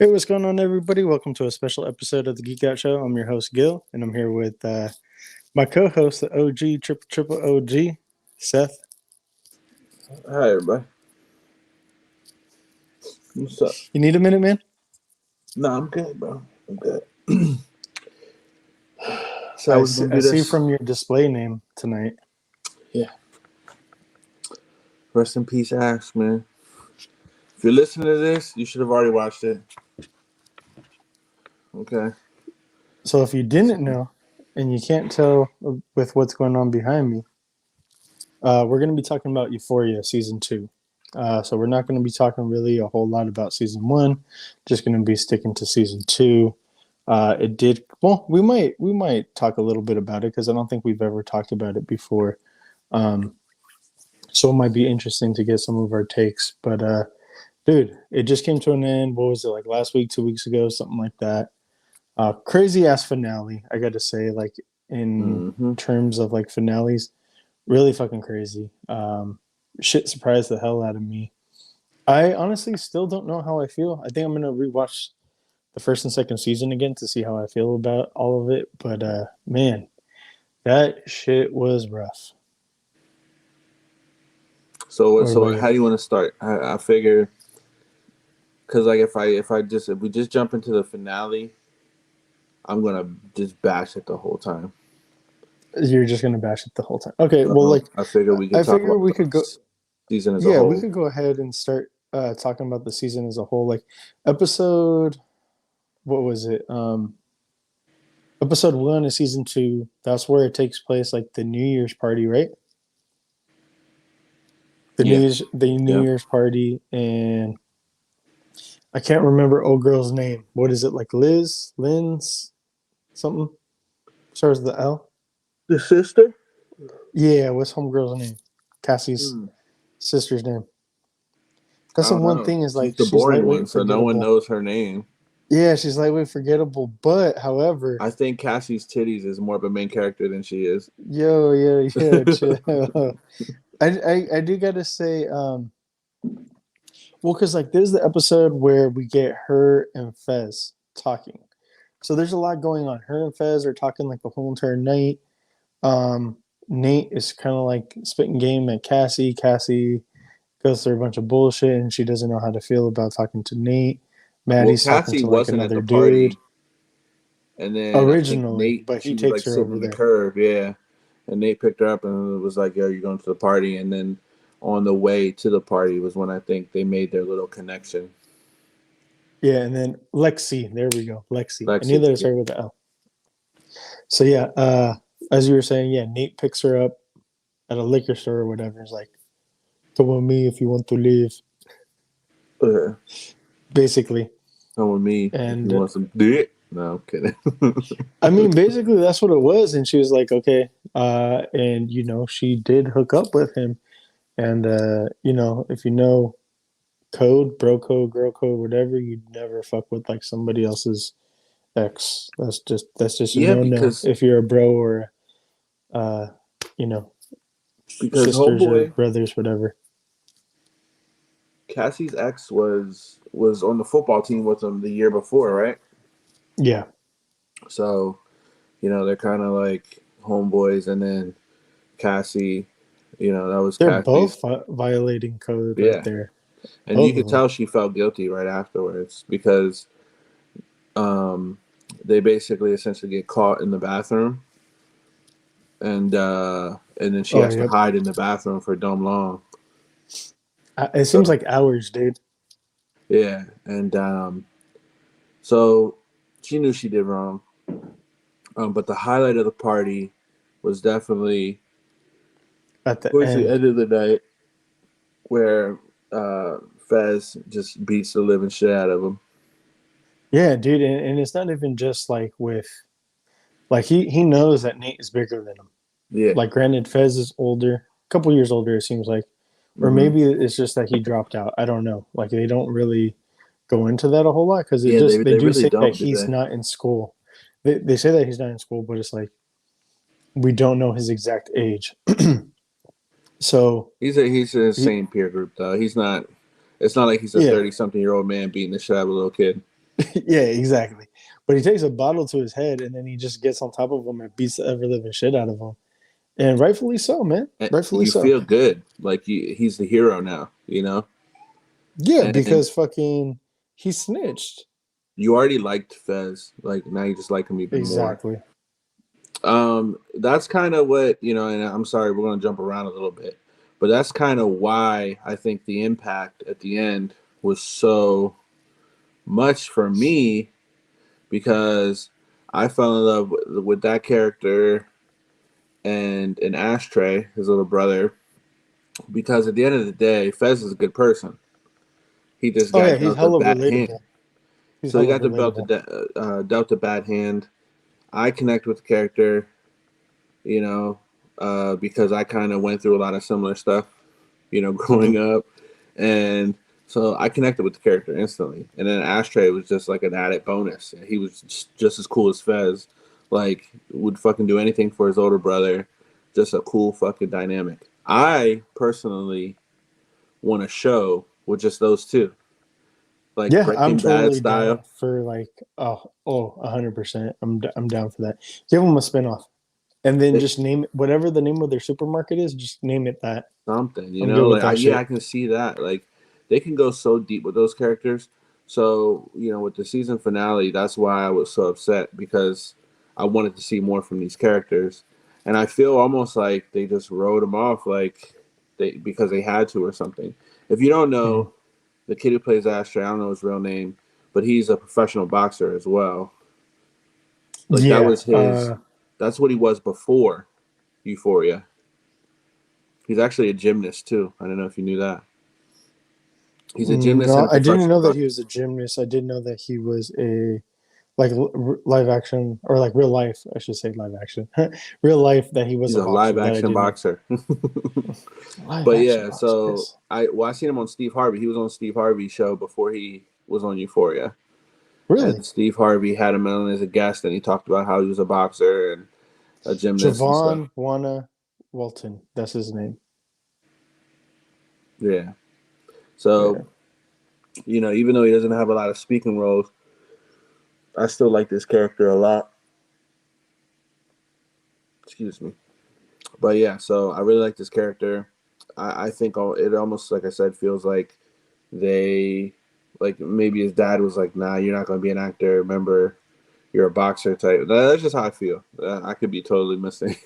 Hey, what's going on, everybody? Welcome to a special episode of the Geek Out Show. I'm your host, Gil, and I'm here with my co-host, the OG, triple OG, Seth. Hi, everybody. What's up? You need a minute, man? No, I'm good, bro. I'm good. So I I was see, gonna I do see this. from your display name tonight. Yeah. Rest in peace, Ash, man. If you're listening to this, you should have already watched it. Okay. So if you didn't know, and you can't tell with what's going on behind me, we're going to be talking about Euphoria season 2. So we're not going to be talking really a whole lot about season 1. Just going to be sticking to season 2. It did well. We might talk a little bit about it because I don't think we've ever talked about it before. Um, so it might be interesting to get some of our takes. But dude, it just came to an end. What was it, like last week, 2 weeks ago, something like that? Crazy ass finale. I got to say, like in Mm-hmm. terms of like finales, really fucking crazy. Shit surprised the hell out of me. I honestly still don't know how I feel. I think I'm gonna rewatch the first and second season again to see how I feel about all of it. But man, that shit was rough. So, What about so you? how do you want to start? I figure because like if we just jump into the finale, I'm gonna just bash it the whole time. You're just gonna bash it the whole time. Okay, well, So like I figure we could I talk figure about we the could go. season as a Yeah, we whole. could go ahead and start talking about the season as a whole. Like episode, what was it? Episode 1 of season 2. That's where it takes place, like the New Year's party, right? Yeah. The New Yeah. Year's party, and I can't remember old girl's name. What is it, like Liz, Lynn's, something? Starts with the L. The sister. Yeah, what's homegirl's name? Cassie's Hmm. sister's name. I That's the don't one know. thing is She's like the she's boring one, lightweight, so no one forgettable. knows her name. Yeah, she's lightweight, forgettable. But however, I think Cassie's titties is more of a main character than she is. yo, chill. I do gotta say, well, because like there's the episode where we get her and Fez talking. So there's a lot going on. Her and Fez are talking like the whole entire night. Um, Nate is kind of like spitting game at Cassie. Cassie goes through a bunch of bullshit and she doesn't know how to feel about talking to Nate. Well, Maddie's talking Cassie to like wasn't at another the dude party, and then I think originally, Nate, but he she was takes like her sitting over in the there. curb, yeah, and Nate picked her up and was like, "Yo, you're going to the party," and then on the way to the party was when I think they made their little connection. Yeah, and then Lexi, there we go, Lexi. I knew Lexi, that it yeah. started with the L. So yeah, as you were saying, yeah, Nate picks her up at a liquor store or whatever. It's like, come with me if you want to leave, Uh, basically. Come with me if you And want some dick. No, I'm kidding. I mean, basically, that's what it was. And she was like, okay. And, she did hook up with him. And, if you know code, bro code, girl code, whatever, you'd never fuck with like somebody else's ex. That's just a Yeah, no no. because If you're a bro or, uh, you know, because sisters or homeboy brothers, whatever. Cassie's ex was on the football team with him the year before, right? Yeah. So they're kind of like homeboys, and then Cassie, that was They're both Cassie's. violating code right Yeah, there. and you Both of could them. tell she felt guilty right afterwards because um, they basically essentially get caught in the bathroom, and then she Oh, has to yep. hide in the bathroom for dumb long. It seems So like hours, dude. yeah, and so she knew she did wrong, but the highlight of the party was definitely At the towards the end. end of the night where Fez just beats the living shit out of him. Yeah, dude, and it's not even just like with like he knows that Nate is bigger than him. Yeah. Like, granted, Fez is older, a couple years older, it seems like, or Hmm. maybe it's just that he dropped out. I don't know. Like, they don't really go into that a whole lot because it Yeah, just they they do really say that don't, do he's they? not in school. They say that he's not in school, but it's like we don't know his exact age. So He's in the he, same peer group though. He's not. It's not like he's a yeah, 30-something-year-old man beating the shit out of a little kid. Yeah, exactly. But he takes a bottle to his head and then he just gets on top of him and beats the ever living shit out of him. And rightfully so, man. And Rightfully you so. feel good, like he's the hero now, you know. Yeah, And because fucking he snitched. you already liked Fez, like now you just like him even more. Exactly. That's kind of what you know. And I'm sorry, we're gonna jump around a little bit, but that's kind of why I think the impact at the end was so much for me because I fell in love with that character and an Ashtray, his little brother, because at the end of the day, Fez is a good person. He just Oh yeah, got he's dealt a hella bad hand. relatable. He's So he hella got relatable. dealt a bad hand. I connect with the character, you know, because I kind of went through a lot of similar stuff, you know, growing up. And so I connected with the character instantly. And then Ashtray was just like an added bonus. He was just as cool as Fez. Like, would fucking do anything for his older brother. Just a cool fucking dynamic. I personally want a show with just those two, like Yeah, I'm Breaking Bad totally style. down for like 100%. I'm down for that. Give them a spinoff, and then They, just name it whatever the name of their supermarket is. Just name it that. something, you I'm good know, with like that yeah, I shit. can see that. Like they can go so deep with those characters. So you know, with the season finale, that's why I was so upset because I wanted to see more from these characters, and I feel almost like they just wrote them off, like they because they had to or something. If you don't Mhm. know, the kid who plays Ashtray, I don't know his real name, but he's a professional boxer as well. Like that Yeah. was his. That's what he was before Euphoria. He's actually a gymnast too. I don't know if you knew that. He's a gymnast and No, a I didn't professional know that boxer. he was a gymnast. I did know that he was a like live action or like real life. I should say live action, real life. That he was He's a a live boxer. That I action did know. boxer. Live But action yeah, boxer. so Yes. I seen him on Steve Harvey. He was on Steve Harvey's show before he was on Euphoria. Really. And Steve Harvey had him on as a guest and he talked about how he was a boxer and a gymnast and stuff. Javon Wana Walton. That's his name. Yeah. So, Yeah. you know, even though he doesn't have a lot of speaking roles, I still like this character a lot. Excuse me. But yeah, so I really like this character. I think it almost, like I said, feels like they, like maybe his dad was like, nah, you're not going to be an actor. Remember, you're a boxer type. That's just how I feel. I could be totally missing.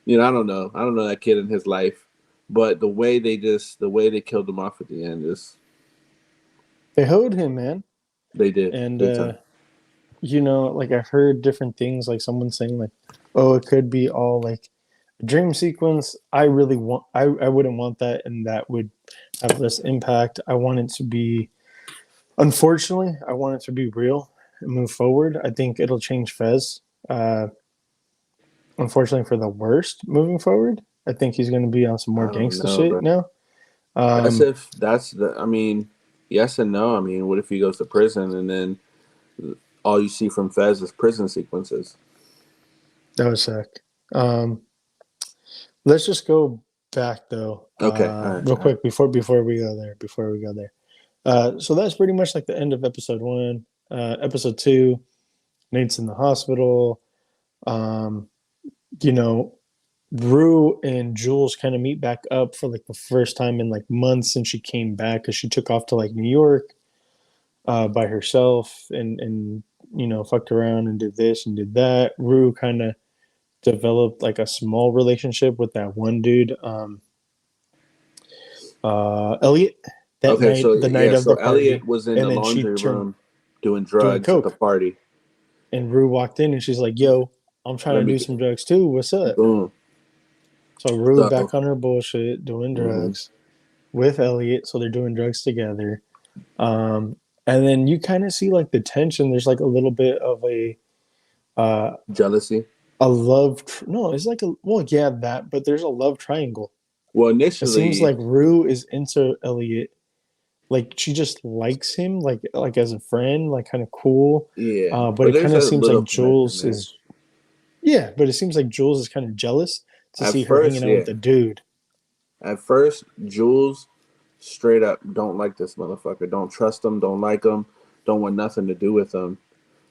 You know, I don't know. I don't know that kid in his life. But the way they killed him off at the end is, They hoed him, man. they did. And Big time. like I've heard different things, like someone saying like, oh, it could be all like a dream sequence. I wouldn't want that, and that would have less impact. I want it to be, unfortunately, I want it to be real and move forward. I think it'll change Fez. Uh, Unfortunately for the worst moving forward. I think he's going to be on some more I don't gangsta know, shit bro. now. That's Um, if that's the, I mean, yes and no. I mean, what if he goes to prison and then all you see from Fez is prison sequences? that was sick. Um, let's just go back though, Okay. All right. real All right. quick before we go there. Before we go there, so that's pretty much like the end of episode one. Episode two, Nate's in the hospital. Um, you know, Rue and Jules kind of meet back up for like the first time in like months since she came back because she took off to like New York by herself and fucked around and did this and did that. Rue kind of developed like a small relationship with that one dude, Elliot, that Okay. night, So the night yeah. of So the Elliot party, was in and the then she laundry turned room doing doing drugs at the coke, party. and Rue walked in and she's like, "Yo, I'm trying Let to me do get some drugs too. What's up?" boom. So Rue So back on her bullshit, doing mhm. drugs with Elliot. So they're doing drugs together. Um, and then you kind of see like the tension. There's like a little bit of uh, Jealousy. a love. No, it's like a well, yeah, that. But there's a love triangle. Well, It seems initially, like Rue is into Elliot. Like she just likes him, like as a friend, like kind of cool. yeah, But but it there's kind of a seems little like connection Jules there. is yeah. But it seems like Jules is kind of jealous to At see her hanging first, out with yeah. the dude. At first, Jules straight up don't like this motherfucker. Don't trust him. Don't like him. don't want nothing to do with him.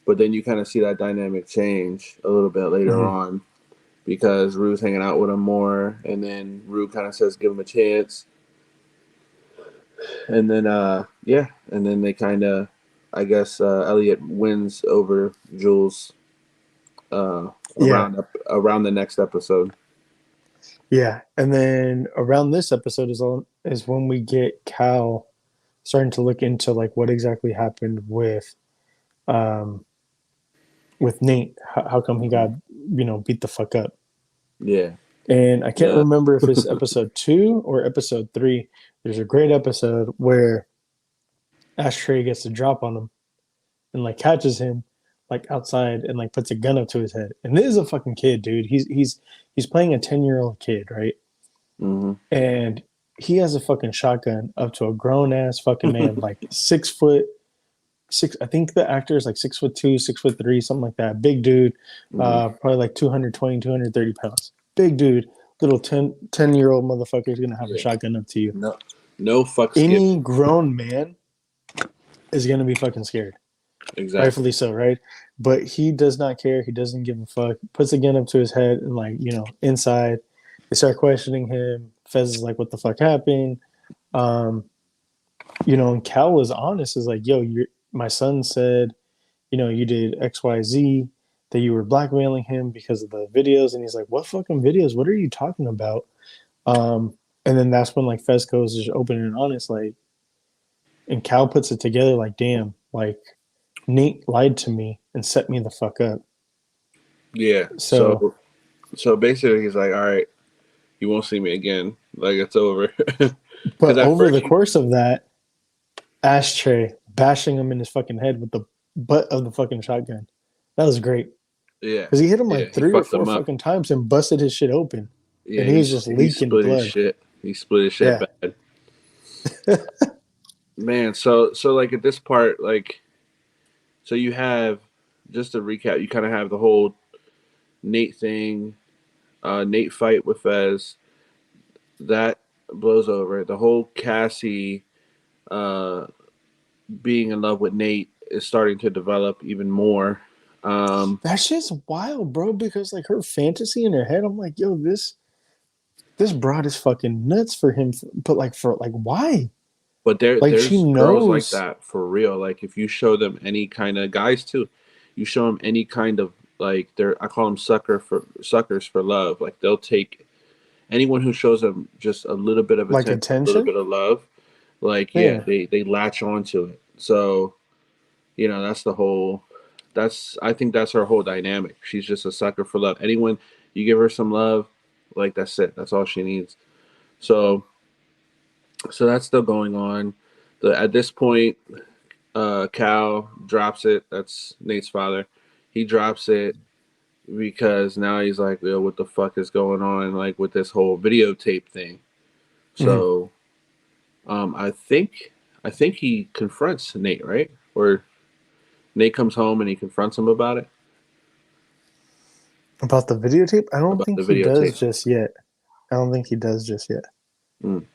But then you kind of see that dynamic change a little bit later Mm-hmm. on because Rue's hanging out with him more, and then Rue kind of says, "Give him a chance," and then yeah, and then they kind of, I guess, Elliot wins over Jules Yeah, around the next episode. yeah. And then around this episode is when we get Cal starting to look into like what exactly happened um with Nate. How come he Mm-hmm. got beat the fuck up? Yeah, And I can't yeah. remember if it's episode 2 or episode 3. There's a great episode where Ashtray gets a drop on him and like catches him like outside and like puts a gun up to his head. And this is a fucking kid, dude. He's playing a 10-year-old kid, right? Mm-hmm. And he has a fucking shotgun up to a grown ass fucking man, like 6 foot six. I think the actor is like 6'2", 6'3", something like that. Big dude, Mm-hmm. probably like 220, 230 pounds. Big dude, little 10-year-old motherfucker is gonna have a Yeah. shotgun up to you. No, no fucks given. Any grown man is gonna be fucking scared. Exactly. Rightfully so, right? But he does not care. He doesn't give a fuck. Puts a gun up to his head and like, inside. They start questioning him. Fez is like, what the fuck happened? Um, and Cal was honest, is like, yo, my son said, you did XYZ, that you were blackmailing him because of the videos. And he's like, what fucking videos? What are you talking about? And then that's when like Fez goes just open and honest, like, and Cal puts it together like, damn, like Nate lied to me and set me the fuck up. Yeah. So, So basically, he's like, "All right, you won't see me again. Like it's over." but Because at over first, the course of that, Ashtray bashing him in his fucking head with the butt of the fucking shotgun. That was great. yeah, Because he hit him yeah, like he 3 or 4 fucked him up. fucking times and busted his shit open. Yeah, And he was just he leaking split his blood. shit. He split his shit Yeah. bad, man. So like at this part, like so you have just to recap, you kind of have the whole Nate thing, Nate fight with Fez that blows over. The whole Cassie uh, being in love with Nate is starting to develop even more. That shit's wild, bro, because like her fantasy in her head, I'm like, yo, this broad is fucking nuts for him. But like for like why? But Like she there's girls like knows that for real. Like if you show them any kind of guys too, you show them any kind of like they're I call them suckers for love. Like they'll take anyone who shows them just a little bit of like attention, a little attention. bit of love. Like yeah, Yeah. they latch onto it. So that's the whole. That's I think that's her whole dynamic. She's just a sucker for love. Anyone you give her some love, like that's it. That's all she needs. So that's still going on. At this point, Cal drops it. That's Nate's father. He drops it because now he's like, yo, what the fuck is going on? Like with this whole videotape thing. Mhm. So, I think he confronts Nate, right? Or Nate comes home and he confronts him about it, About the videotape, I don't about think the he does videotape. just yet. I don't think he does just yet. Mm.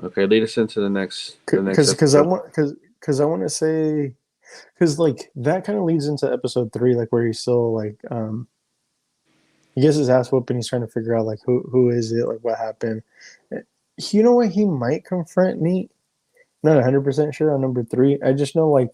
Okay, lead us into the next Because I episode. want because I want to say because like that kind of leads into episode 3, like where he's still like he gets his ass whooped and he's trying to figure out like who is it, like what happened. You know what? He might confront Nate. Not 100% sure on number 3. I just know like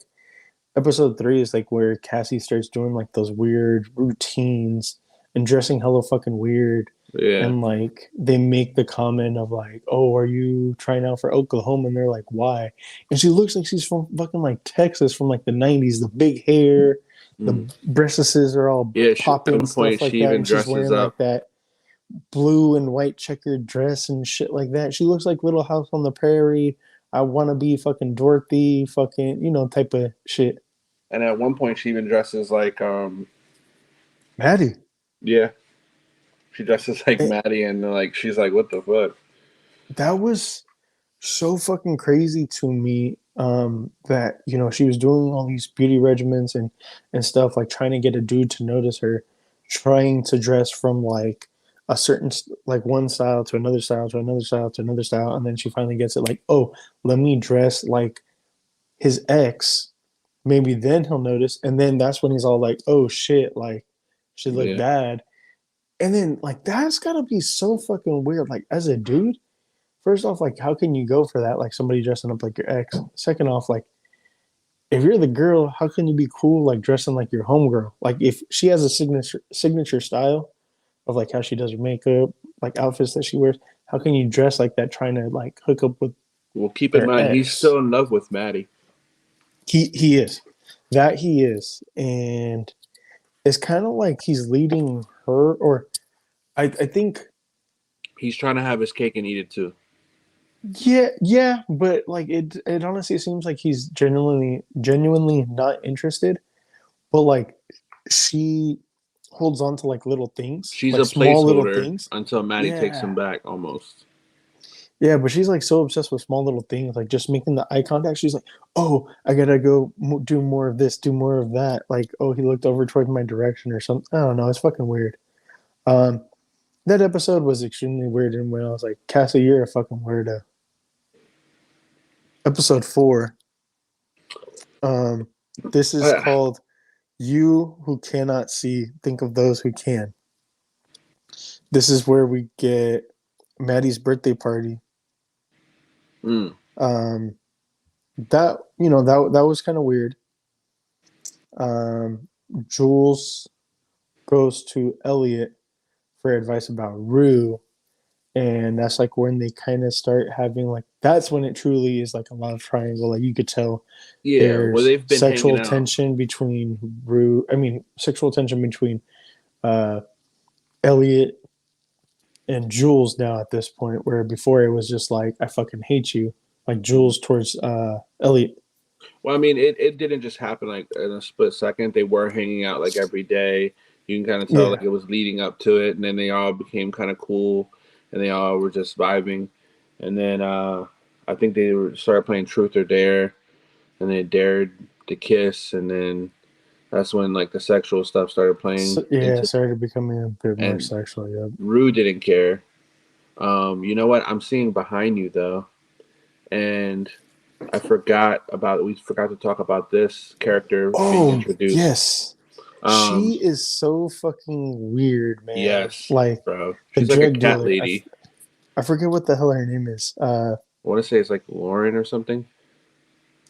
episode 3 is like where Cassie starts doing like those weird routines and dressing hella fucking weird. Yeah. And like they make the comment of like, oh, are you trying out for Oklahoma? And they're like, why? And she looks like she's from fucking like Texas from like the 90s, the big hair, the Mm. breastises are all Yeah. At popping, one point, stuff like she that. even And she's dresses wearing like up. that blue and white checkered dress and shit like that. She looks like Little House on the Prairie. I want to be fucking Dorothy, fucking, type of shit. And at one point, she even dresses like, Maddie. yeah, she dresses like It, Maddie, and like she's like, what the fuck? that was so fucking crazy to me, that she was doing all these beauty regimens and stuff, like trying to get a dude to notice her, trying to dress from like a certain like one style to another style to another style to another style, and then she finally gets it like, oh, let me dress like his ex maybe then he'll notice, and then that's when he's all like, "Oh shit!" Like, she looked Yeah. bad, and then like that's gotta be so fucking weird. Like as a dude, first off, like how can you go for that? Like somebody dressing up like your ex. Second off, like if you're the girl, how can you be cool like dressing like your homegirl? Like if she has a signature style of like how she does her makeup, like outfits that she wears, how can you dress like that trying to like hook up with Well, keep in their mind he's ex? still in love with Maddie. He is. That he is. And it's kind of like he's leading her or I think He's trying to have his cake and eat it too. yeah, but like it honestly seems like he's genuinely not interested. But like she holds on to like little things, She's like a small little placeholder things. until Maddie takes him Yeah. back almost. Yeah, but she's like so obsessed with small little things, like just making the eye contact. She's like, "Oh, I gotta go do more of this, do more of that." Like, "Oh, he looked over toward my direction or something." I don't know. It's fucking weird. Um, that episode was extremely weird, and when I was like, "Cassie, you're a fucking weirdo." Episode 4. Um, this is Uh, called "You Who Cannot See Think of Those Who Can." This is where we get Maddie's birthday party. mm, Um, that that was kind of weird. Um, Jules goes to Elliot for advice about Rue, and that's like when they kind of start having like that's when it truly is like a love triangle. Like you could tell yeah, well, there's they've been hanging out. sexual tension between uh, Elliot and Jules now at this point, where before it was just like I fucking hate you, like Jules towards Elliot. Well, I mean, it didn't just happen like in a split second. They were hanging out like every day. You can kind of tell Yeah, like it was leading up to it, and then they all became kind of cool, and they all were just vibing. And then I think they started playing Truth or Dare, and they dared to kiss, and then that's when like the sexual stuff started playing so, yeah, into. started becoming a bit more And sexual. Yep. Rue didn't care. You know what? I'm seeing behind you though, and we forgot to talk about this character being Oh introduced. yes, Um, she is so fucking weird, man. yes, Like bro. the She's like a drug cat dealer. lady. I forget what the hell her name is. I want to say it's like Lauren or something.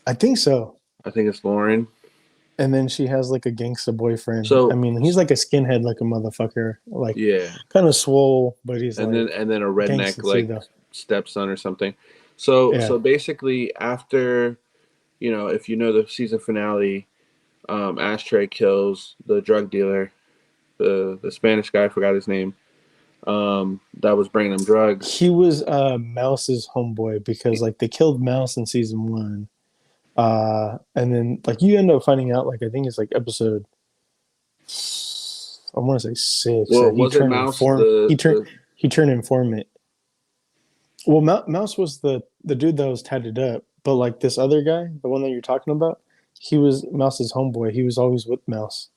I think so. I think it's Lauren. And then she has like a gangsta boyfriend. I So mean, he's like a skinhead, like a motherfucker, like yeah, kind of swole, but he's like and then a redneck gangsta too, like though. stepson or something. So Yeah, basically, after if you know the season finale, Ashtray kills the drug dealer, the Spanish guy. I forgot his name. That was bringing him drugs. he was Mouse's homeboy because like they killed Mouse in season 1. And then like you end up finding out like I think it's like episode I want to say 6 Well, that was it Mouse the he turned informant. Well, Mouse was the dude that was tatted up, but like this other guy, the one that you're talking about, he was Mouse's homeboy. He was always with Mouse.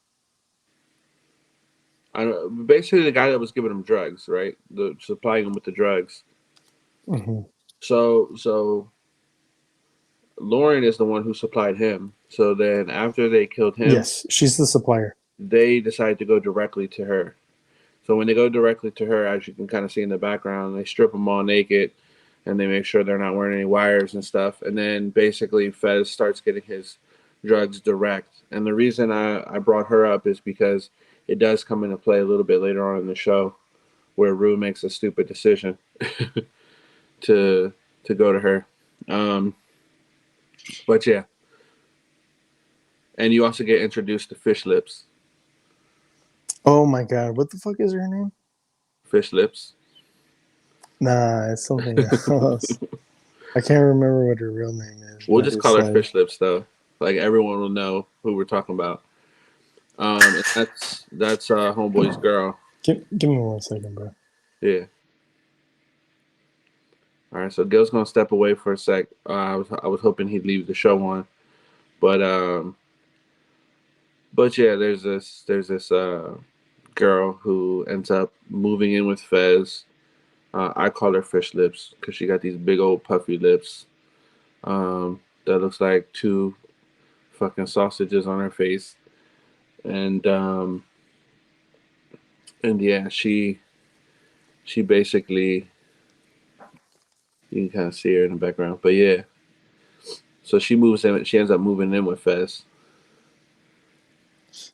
basically the guy that was giving him drugs, right? The supplying him with the drugs. Hmm. So Lauren is the one who supplied him. So then after they killed him, Yes, she's the supplier. they decide to go directly to her. So when they go directly to her, as you can kind of see in the background, they strip them all naked and they make sure they're not wearing any wires and stuff. And then basically Fez starts getting his drugs direct. And the reason I brought her up is because it does come into play a little bit later on in the show where Rue makes a stupid decision to go to her. Um, but yeah, and you also get introduced to Fish Lips. Oh my god, what the fuck is her name? Fish Lips. Nah, it's something else. I can't remember what her real name is, We'll but just call it's her like Fish Lips though. Like everyone will know who we're talking about. And that's Homeboy's girl. give me 1 second, bro. Yeah. All right. So Gil's gonna step away for a sec. I was hoping he'd leave the show on, but yeah, there's this girl who ends up moving in with Fez. I call her Fish Lips because she got these big old puffy lips. That looks like two fucking sausages on her face, and yeah, she basically, you can kind of see her in the background, but yeah, so she moves in. She ends up moving in with Fez.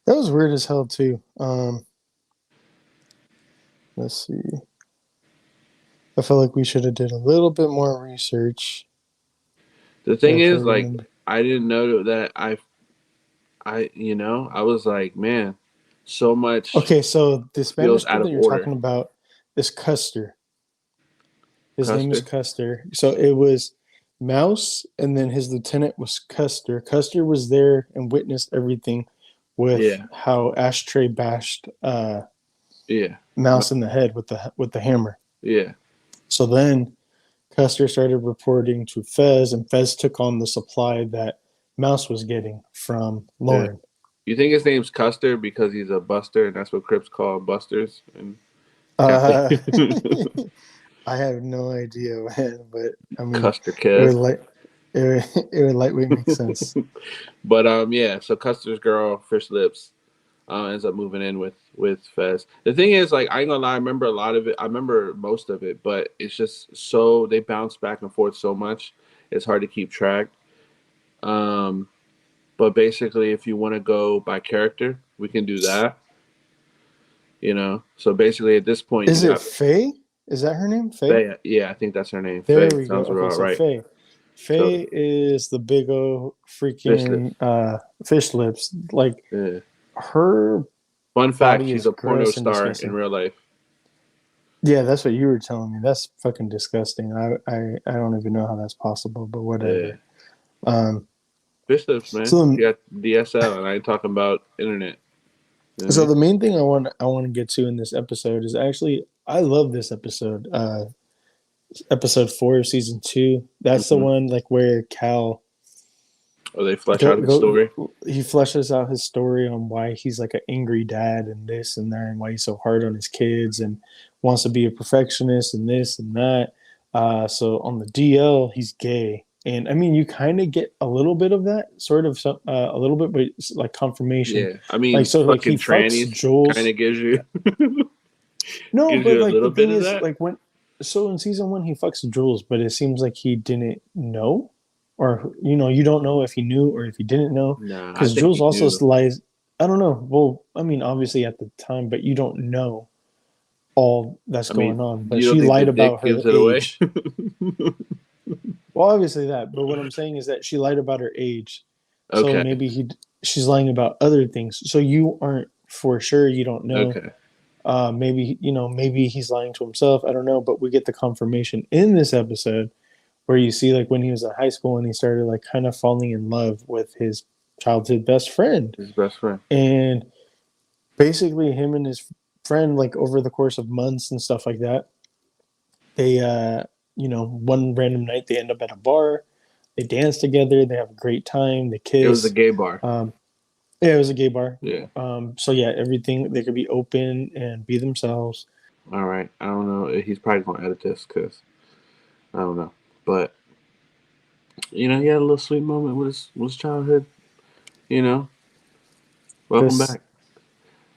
That was weird as hell too. Let's see. I felt like we should have did a little bit more research. The thing If I is, like, remember. I didn't know that I was like, man, so much Okay, so the feels Spanish kid out that of you're order. talking about is Custer. His name is Custer, Custer. So it was Mouse, and then his lieutenant was Custer. Custer was there and witnessed everything with yeah, how Ashtray bashed yeah, Mouse in the head with the hammer. yeah, So then Custer started reporting to Fez, and Fez took on the supply that Mouse was getting from yeah. Lauren. You think his name's Custer because he's a buster, and that's what Crips call busters and Catholic? Uh, I have no idea, man, but I mean, Custer it Kev. would like it would lightweight make sense. But yeah. So Custer's girl, Fish Lips, ends up moving in with Fez. The thing is, like, I ain't gonna lie, I remember a lot of it. I remember most of it, but it's just so they bounce back and forth so much. It's hard to keep track. Um, but basically, if you want to go by character, we can do that. So basically, at this point, Is you it got Faye? Is that her name? Faye? Faye. Yeah, I think that's her name. There Faye we go. sounds Okay, about so right. Faye. So Faye is the big O Fish Lips. freaking fish lips. Like Yeah. her Fun fact: body she's is a porno gross and star in disgusting. real life. Yeah, that's what you were telling me. That's fucking disgusting. I don't even know how that's possible, but Yeah. whatever. Um, Fish Lips, man. so She got DSL, and I ain't talking about internet. You know what I so mean? the main thing I want to get to in this episode is actually I love this episode. Episode 4 of season 2. That's the Mm-hmm. one like where Cal Or they flesh go out his story. he fleshes out his story on why he's like an angry dad and this and that and why he's so hard on his kids and wants to be a perfectionist and this and that. So on the DL, he's gay. And I mean, you kind of get a little bit of that, sort of, a little bit, but it's like confirmation. Yeah, I Like, mean, so, like, he fucking fucks trannies kind Jules. of gives you No, gives but you a like, little the bit thing of is, that. like, so in season 1, he fucks Jules, but it seems like he didn't know, or, you don't know if he knew or if he didn't know. Nah, I Because think Jules he also knew. lies. I don't know. Well, I mean, obviously at the time, but you don't know all that's I mean, going on. But you don't she think the lied dick about gives her it away? age. Well, obviously that. But what I'm saying is that she lied about her age. So Okay, maybe she's lying about other things. So you aren't for sure. You don't know. okay. Maybe maybe he's lying to himself. I don't know. But we get the confirmation in this episode where you see like when he was in high school and he started like kind of falling in love with his childhood best friend, His best friend. and basically him and his friend like over the course of months and stuff like that, they one random night they end up at a bar, they dance together, they have a great time, they It was a kiss. gay bar. um yeah, it was a gay bar. Yeah. So yeah, everything, they could be open and be themselves. All right. I don't know. He's probably gonna edit this because I don't know. But he had a little sweet moment with his childhood. You know. Welcome This back.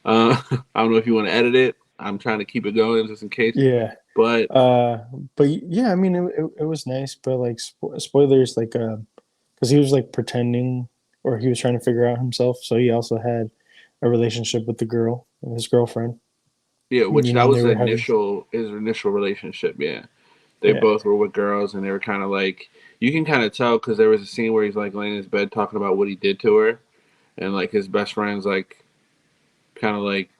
I don't know if you want to edit it. I'm trying to keep it going just in case. Yeah. But But yeah, I mean, it was nice, but like spoilers, like, because he was like pretending, or he was trying to figure out himself. So he also had a relationship with the girl, his girlfriend. yeah, which that They was were having, his initial relationship. Yeah, they yeah, both were with girls, and they were kind of like you can kind of tell because there was a scene where he's like laying in his bed talking about what he did to her, and like his best friend's like kind of like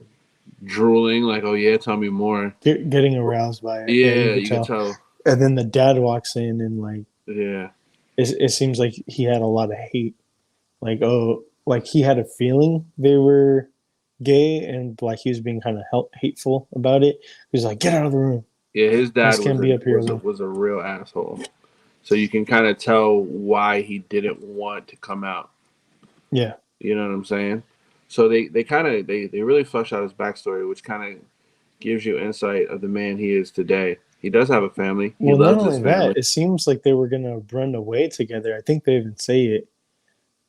drooling, like, "Oh yeah, tell me more." getting aroused by it. Yeah, you Yeah, could you can tell. tell. And then the dad walks in, and like Yeah, it seems like he had a lot of hate. Like, oh, like he had a feeling they were gay, and like he was being kind of hateful about it. He was like, "Get out of the room. yeah. His This dad was can't a be up here was a, alone." was a real asshole. So you can kind of tell why he didn't want to come out. Yeah. You know what I'm saying? So they kind of they really flesh out his backstory, which kind of gives you insight of the man he is today. He does have a family. He Well, not loves his only family. that, it seems like they were gonna run away together. I think they even say it.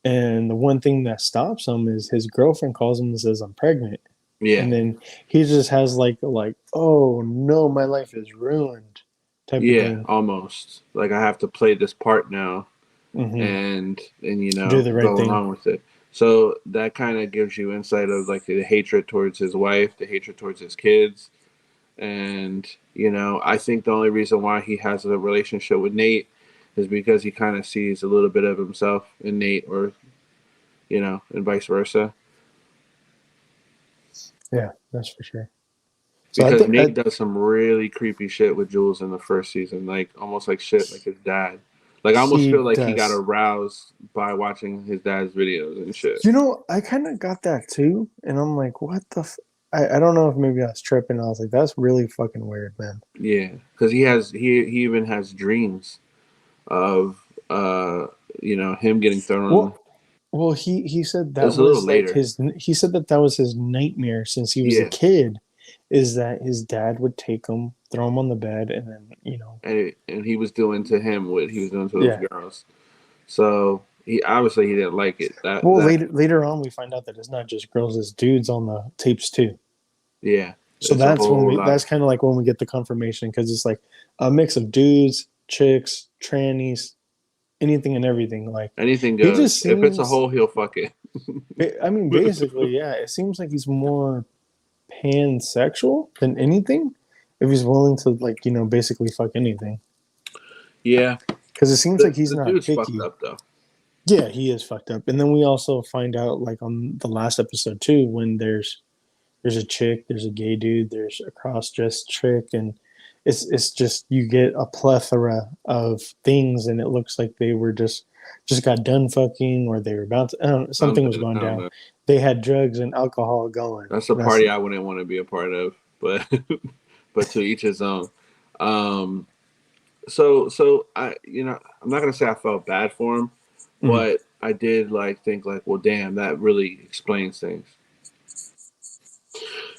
And the one thing that stops him is his girlfriend calls him and says, "I'm pregnant." Yeah. And then he just has like, "Oh no, my life is ruined," type of Yeah, thing. almost. Like I have to play this part now Hmm. and Do the right go thing. along with it. So that kind of gives you insight of like the hatred towards his wife, the hatred towards his kids, and I think the only reason why he has a relationship with Nate is because he kind of sees a little bit of himself in Nate, or and vice versa. Yeah, that's for sure. So I Because think Nate does some really creepy shit with Jules in the first season, like almost like shit like his dad. Like I almost he feel like he got does. aroused by watching his dad's videos and shit. I kind of got that too, and I'm like, what the? I don't know if maybe I was tripping. I was like, that's really fucking weird, man. Yeah, because he even has dreams of him getting thrown. Well, well, he said that It's a little was like later. his. He said that that was his nightmare since he was a Yeah, kid, is that his dad would take him, throw him on the bed, and then and he was doing to him what he was doing to those yeah. girls. So he obviously he didn't like it. Well, That later on, we find out that it's not just girls, it's dudes on the tapes too. Yeah, So it's a that's when whole we. lot That's of kind of like when we get the confirmation because it's like a mix of dudes, chicks, trannies, anything and everything. Like anything he goes. just If it's a seems. hole, he'll fuck it. I mean, basically, yeah. It seems like he's more pansexual than anything. If he's willing to, like, basically fuck anything, Yeah, because it seems the like he's the not dude's fucked picky. up though. Yeah, he is fucked up. And then we also find out, like on the last episode too, when there's a chick, there's a gay dude, there's a cross-dressed chick, and it's just you get a plethora of things, and it looks like they were just got done fucking, or they were about to. I don't know, something was Something I going don't down. know. They had drugs and alcohol going. That's a That's party I wouldn't want to be a part of, but but to each his own. Um, so I'm not gonna say I felt bad for him, mm, but I did like think like, well, damn, that really explains things.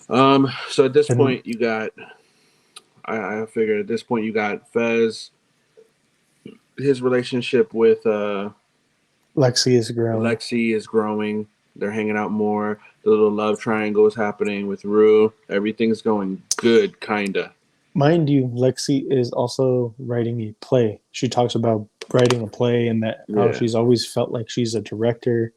So at this and point, you got I figured at this point you got Fez, his relationship with Lexi is growing. Lexi is growing. They're hanging out more. The little love triangle is happening with Rue. Everything's going good, kinda. Mind you, Lexi is also writing a play. She talks about writing a play and that how Yeah, she's always felt like she's a director,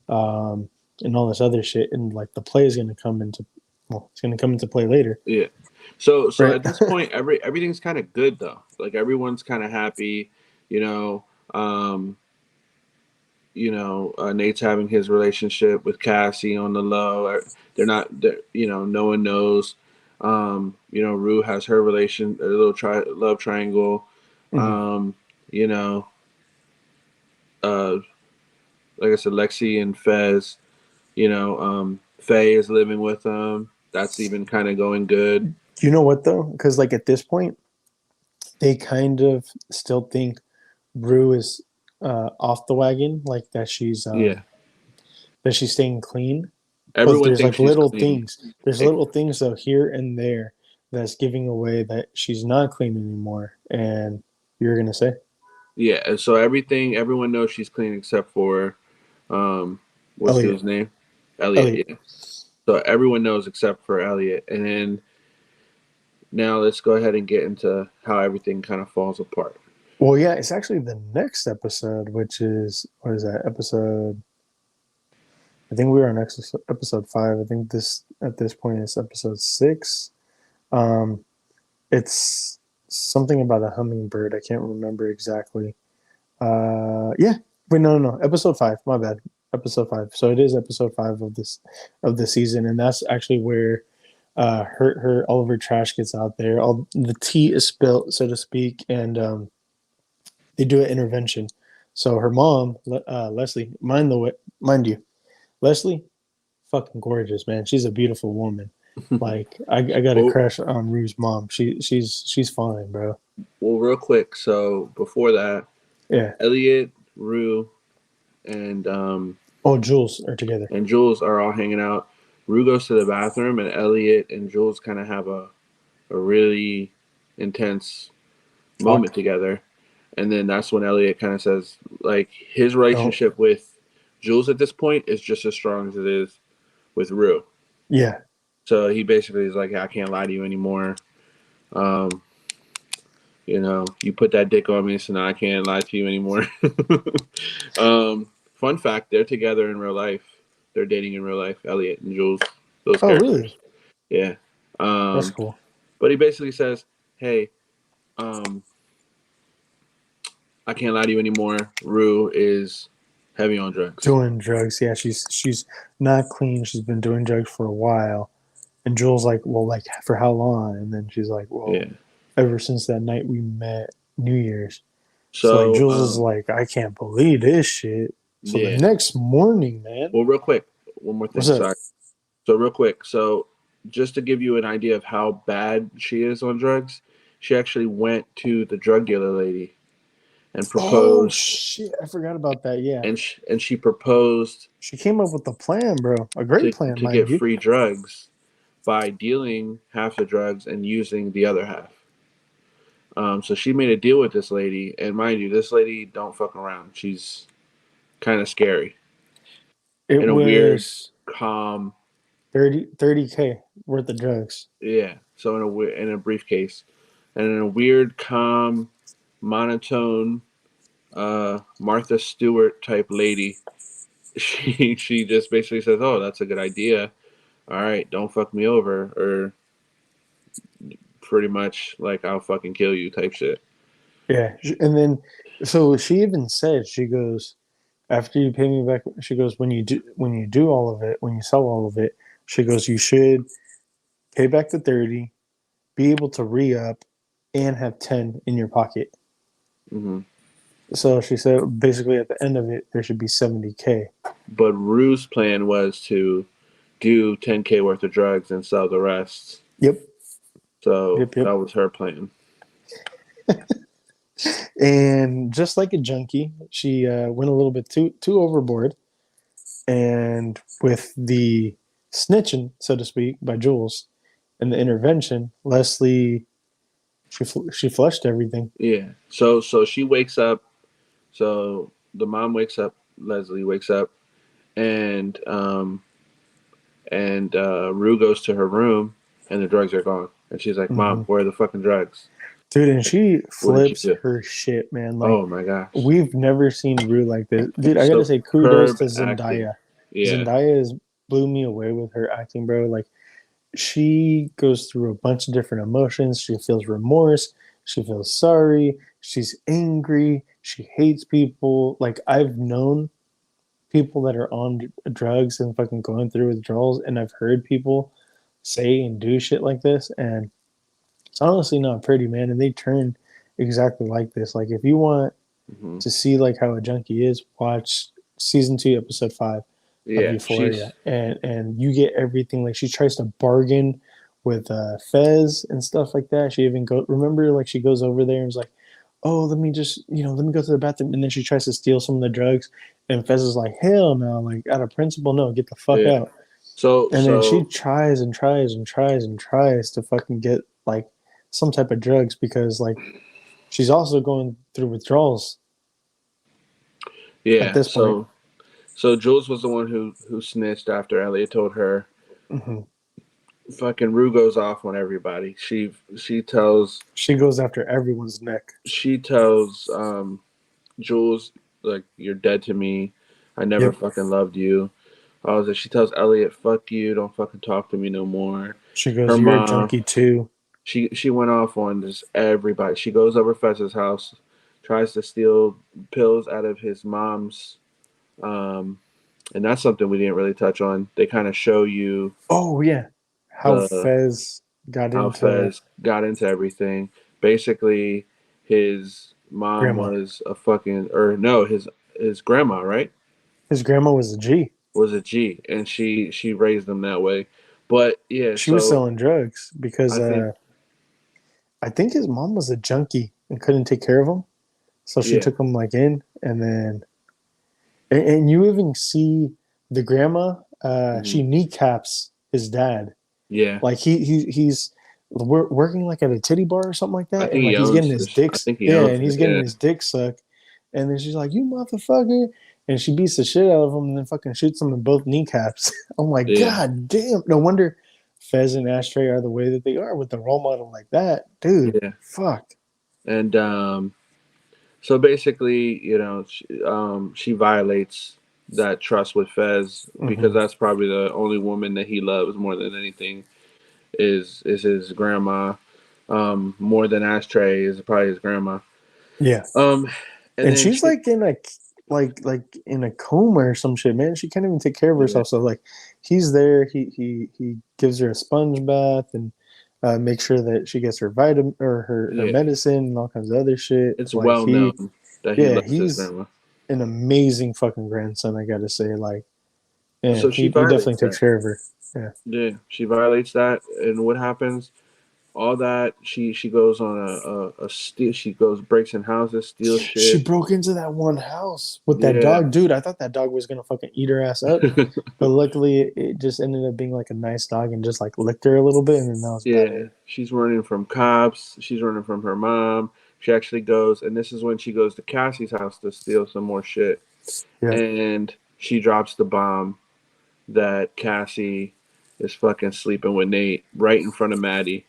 um, and all this other shit. And like the play is going to come into, well, it's going to come into play later, yeah. So right? at this point, everything's kind of good though. Like everyone's kind of happy. You know, um, Nate's having his relationship with Cassie on the low. They're not. No one knows. Rue has her a little love triangle. Mhm. Um, you know, uh, like I said, Lexi and Fez. Faye is living with them. That's even kind of going good. You know what though? Because like at this point, they kind of still think Rue is off the wagon, like Yeah, that she's staying clean. But everyone there's thinks like she's little clean. things. There's It, little things though here and there that's giving away that she's not clean anymore. And you're gonna say yeah, and so everyone knows she's clean except for what's dude's Elliot. name? Elliot. Elliot. Yeah. So everyone knows except for Elliot, and then now let's go ahead and get into how everything kind of falls apart. Well, yeah, it's actually the next episode, which is what is that episode? I think we were on episode 5. I think this at this point is episode 6. Um, it's something about a hummingbird. I can't remember exactly. Yeah. Wait, no. Episode 5. My bad. Episode 5. So it is episode 5 of the season, and that's actually where her all of her trash gets out there. All the tea is spilt, so to speak, and they do an intervention. So her mom, Leslie, mind you, Leslie, fucking gorgeous, man. She's a beautiful woman. Like I got a well, crush on Rue's mom. She's fine, bro. well, real quick. So before that, Yeah. Elliot, Rue, and Oh, Jules are together. and Jules are all hanging out. Rue goes to the bathroom, and Elliot and Jules kind of have a really intense moment Talk. together. And then that's when Elliot kind of says, like, his Don't. relationship with Jules at this point is just as strong as it is with Rue. Yeah. So he basically is like, hey, I can't lie to you anymore. Um, you put that dick on me, so now I can't lie to you anymore. Fun fact: they're together in real life. They're dating in real life. Elliot and Jules, those Oh, characters. really? Yeah. That's Um, cool. but he basically says, "Hey, um, I can't lie to you anymore. Rue is heavy on drugs." Doing drugs. Yeah, she's not clean. She's been doing drugs for a while. And Jules like, well, like for how long? And then she's like, well, Yeah. ever since that night we met, New Year's. So like So, Jules is like, I can't believe this shit. So the yeah. next morning, man, Well, real quick, one more what's thing. up? Sorry. So, real quick. So, just to give you an idea of how bad she is on drugs, she actually went to the drug dealer lady and Oh proposed, shit, I forgot about that. Yeah, and she proposed she came up with a plan, bro. A great plan, to mind get you. free drugs by dealing half the drugs and using the other half. So she made a deal with this lady, and mind you, this lady don't fuck around. She's kind of scary It in a weird, was calm, 30K worth of drugs. yeah. So in a briefcase, and in a weird, calm, monotone, Martha Stewart type lady. She just basically says, "Oh, that's a good idea. All right, don't fuck me over," or pretty much like I'll fucking kill you type shit. Yeah, and then so she even said, she goes, after you pay me back, she goes, when you do all of it, when you sell all of it, she goes, you should pay back the 30, be able to re up, and have 10 in your pocket. Hmm. So she said basically at the end of it, there should be 70K. But Rue's plan was to do 10K worth of drugs and sell the rest. Yep, So yep, yep. that was her plan. And just like a junkie, she went a little bit too overboard. And with the snitching, so to speak, by Jules and the intervention, Leslie she flushed everything. Yeah. So she wakes up. So the mom wakes up. Leslie wakes up, and Rue goes to her room, and the drugs are gone. And she's like, "Mom, Hmm. where are the fucking drugs? Dude, and she What did you flips do?" her shit, man. Like Oh my gosh. we've never seen Rue like this. Dude, I gotta say kudos Superb to acting. Zendaya. Yeah. Zendaya has blew me away with her acting, bro. Like she goes through a bunch of different emotions. She feels remorse. She feels sorry. She's angry. She hates people. Like I've known people that are on drugs and fucking going through withdrawals, and I've heard people say and do shit like this, and it's honestly not pretty, man. And they turn exactly like this. Like if you want Hmm. to see like how a junkie is, watch season 2, episode 5 of Yeah. Euphoria, and you get everything. Like she tries to bargain with Fez and stuff like that. She even go remember like she goes over there and is like, "Oh, let me just let me go to the bathroom," and then she tries to steal some of the drugs, and Fez is like, "Hell no! Like out of principle, no, get the fuck Yeah. out." So And then she so tries and tries and tries and tries to fucking get like some type of drugs because like she's also going through withdrawals at yeah. this point. So Jules was the one who snitched after Elliot told her. Hmm. Fucking Rue goes off on everybody. She tells She goes after everyone's neck. she tells Jules, like, you're dead to me. I never Yep. fucking loved you. I was like, she tells Elliot, fuck you, don't fucking talk to me no more. She Her goes, "You're a mom, junkie too." she went off on just everybody. She goes over Fez's house, tries to steal pills out of his mom's, um, and that's something we didn't really touch on. They kind of show you Oh yeah, how the Fez got how into Fez got into everything. Basically, his mom grandma. was a fucking, or no, his grandma, right? His grandma was a G. Was a G, and she raised him that way. But yeah, She was so selling drugs because I think I think his mom was a junkie and couldn't take care of him, so she yeah, took him like in, and then and you even see the grandma. hmm, She kneecaps his dad. yeah. Like he's working like at a titty bar or something like I that, and think he like he's getting owns his this. dick, I think he yeah, owns and it. he's getting Yeah, his dick sucked, and then she's like, "You motherfucker!" and she beats the shit out of him and then fucking shoots him in both kneecaps. I'm like, Yeah, God damn! No wonder Fez and Ashtray are the way that they are with the role model like that, dude. yeah. Fuck. And so basically, she violates that trust with Fez because Hmm. that's probably the only woman that he loves more than anything is his grandma. More than Ashtray is probably his grandma. Yeah, Um, and and then she's she, like in a in a coma or some shit, man. She can't even take care of yeah, herself. So like, he's there. He gives her a sponge bath and makes sure that she gets her vitamin or her yeah, medicine and all kinds of other shit. it's Like well known that he yeah, loves his he's grandma. an amazing fucking grandson. I gotta say, like, yeah, So she he definitely violates takes that. care of her. Yeah. Yeah, she violates that, and what happens? All that she goes on a steal. She goes breaks in houses, steals She shit. broke into that one house with that Yeah, dog, dude. I thought that dog was gonna fucking eat her ass up, but luckily it just ended up being like a nice dog and just like licked her a little bit, and then that was about yeah. it. She's running from cops. She's running from her mom. She actually goes, and this is when she goes to Cassie's house to steal some more shit, Yeah. and she drops the bomb that Cassie is fucking sleeping with Nate right in front of Maddie.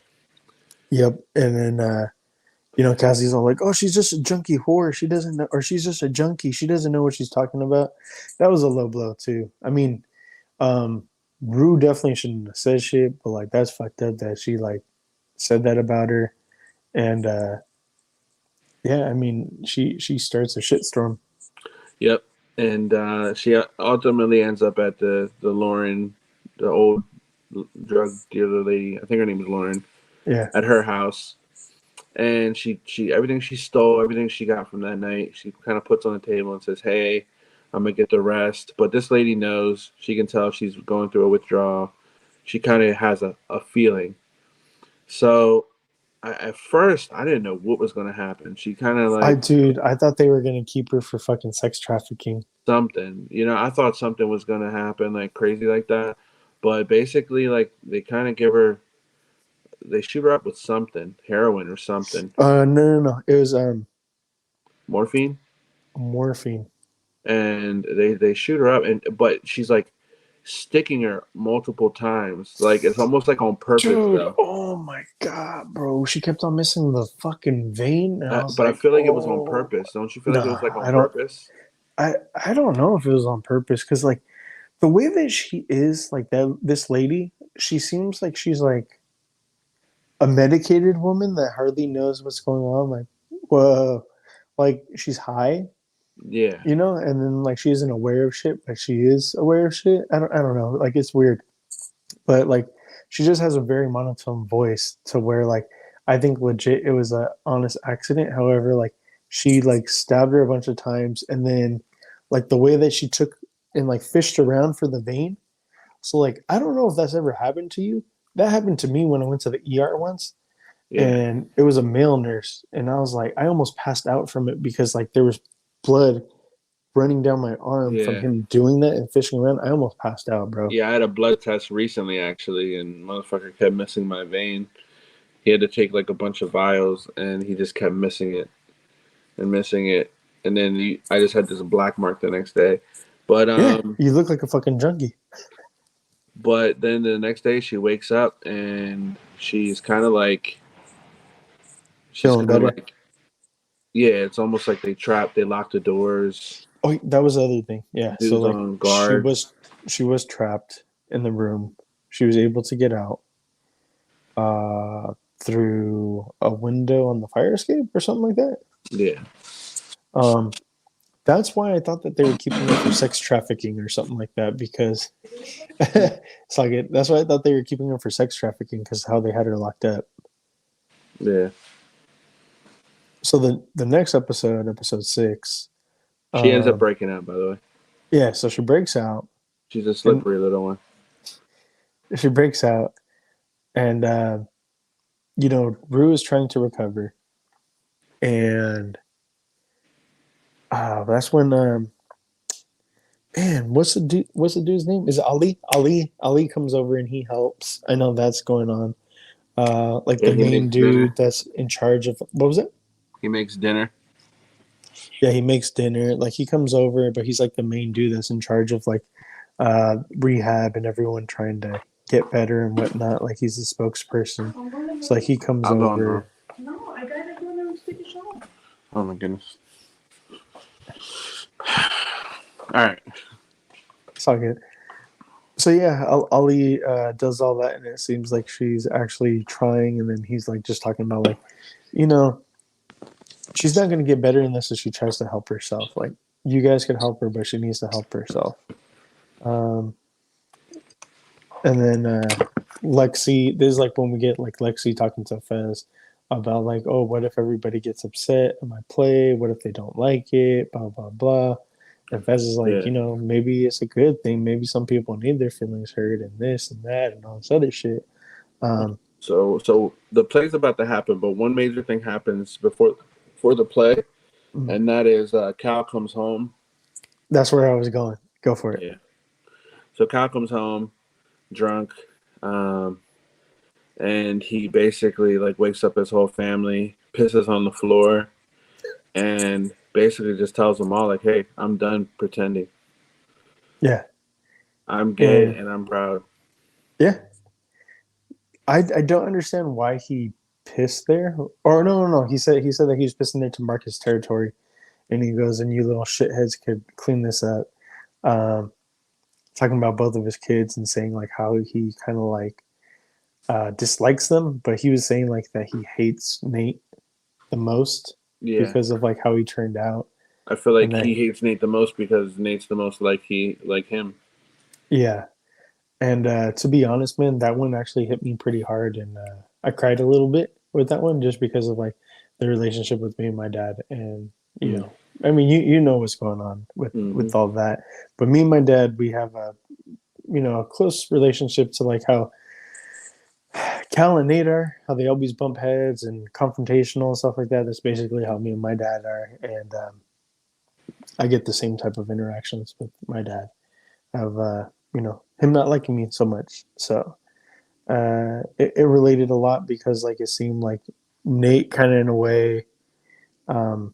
Yep. And then Cassie's all like, "Oh, she's just a junkie whore. She doesn't know, or she's just a junkie. She doesn't know what she's talking about." That was a low blow too. I mean, um, Rue definitely shouldn't have said shit, but like that's fucked up that she like said that about her. And yeah, I mean, she starts a shitstorm. Yep. And she ultimately ends up at the Lauren, the old drug dealer lady. I think her name is Lauren. Yeah. At her house, and she everything she stole, everything she got from that night, she kind of puts on the table and says, "Hey, I'm gonna get the rest." But this lady knows. She can tell she's going through a withdrawal. She kind of has a feeling. So at first, I didn't know what was gonna happen. She kind of like I thought they were gonna keep her for fucking sex trafficking. something. I thought something was gonna happen like crazy like that, but basically like they kind of give her, they shoot her up with something, heroin or something, No, no, no. It was morphine, morphine. and they shoot her up, and but she's like sticking her multiple times, like it's almost like on purpose Dude, though. oh my god, bro. She kept on missing the fucking vein, and I was But I like, feel like it was on oh, purpose. Don't you feel like it was nah, like on purpose? I don't know if it was on purpose because like the way that she is, like that this lady, she seems like she's like a medicated woman that hardly knows what's going on. Like, whoa, like she's high, Yeah, and then like she isn't aware of shit, but she is aware of shit. I don't know. Like it's weird, but like she just has a very monotone voice to where like I think legit it was a honest accident. However, like she like stabbed her a bunch of times, and then like the way that she took and like fished around for the vein. So like I don't know if that's ever happened to you. That happened to me when I went to the ER once, yeah, and it was a male nurse, and I was like I almost passed out from it because like there was blood running down my arm from yeah, him doing that and fishing around. I almost passed out, bro. yeah. I had a blood test recently actually, and motherfucker kept missing my vein. He had to take like a bunch of vials, and he just kept missing it and missing it, and then I just had this black mark the next day. But Yeah, you look like a fucking junkie. then the next day she wakes up and she's Feeling kind of better. like yeah, it's almost like they locked the doors, Oh, that was the other thing. Yeah. So dudes like on guard. she was trapped in the room. She was able to get out through a window on the fire escape or something like that. Yeah, Um that's why I thought that they were keeping her for sex trafficking or something like that because it's like that's why I thought they were keeping her for sex trafficking because how they had her locked up. yeah. So the next episode, episode 6, She ends up um breaking out. By the way, yeah, so she breaks out she's a and slippery little one. she breaks out and Rue is trying to recover, and that's when man, what's the dude's name? Is it Ali? Ali comes over and he helps. I know that's going on. Like Yeah, the he main makes dinner. dude that's in charge of what was it? He makes dinner. Yeah, he makes dinner. Like he comes over, but he's like the main dude that's in charge of like rehab and everyone trying to get better and whatnot. Like he's the spokesperson. So like he comes I'll go now. over. No, I gotta go to take a shower. Oh my goodness. All right. It's all good. So yeah, Ali does all that, and it seems like she's actually trying. And then he's like just talking about like, you know, she's not going to get better unless she tries to help herself. Like you guys can help her, but she needs to help herself. Um, and then Lexi, this is like when we get like Lexi talking to Fez about like, oh, what if everybody gets upset at my play? What if they don't like it? Blah blah blah. And Fez is like, Yeah. you know, maybe it's a good thing. Maybe some people need their feelings heard and this and that and all this other shit. Um, So the play's about to happen, but one major thing happens before the play, and that is Cal comes home. that's where I was going. Go for it. Yeah. So Cal comes home drunk, um, and he basically like wakes up his whole family, pisses on the floor, and basically just tells them all like, "Hey, I'm done pretending. Yeah. I'm gay And and I'm proud." yeah, I don't understand why he pissed there. Or no. He said that he was pissing there to mark his territory, and he goes, "And you little shitheads could clean this up." Um, talking about both of his kids and saying like how he kind of like dislikes them, but he was saying like that he hates Nate the most Yeah. because of like how he turned out, I feel and like that he hates Nate the most because Nate's the most like him. yeah. And to be honest, man, that one actually hit me pretty hard, and I cried a little bit with that one just because of like the relationship with me and my dad, and you Mm. know, I mean, you know what's going on Mm-hmm. with all that, but me and my dad, we have a a close relationship to like how Cal and Nate are, how they always bump heads and confrontational and stuff like that. That's basically how me and my dad are, and I get the same type of interactions with my dad of him not liking me so much, so. It related a lot because like it seemed like Nate kind of in a way um,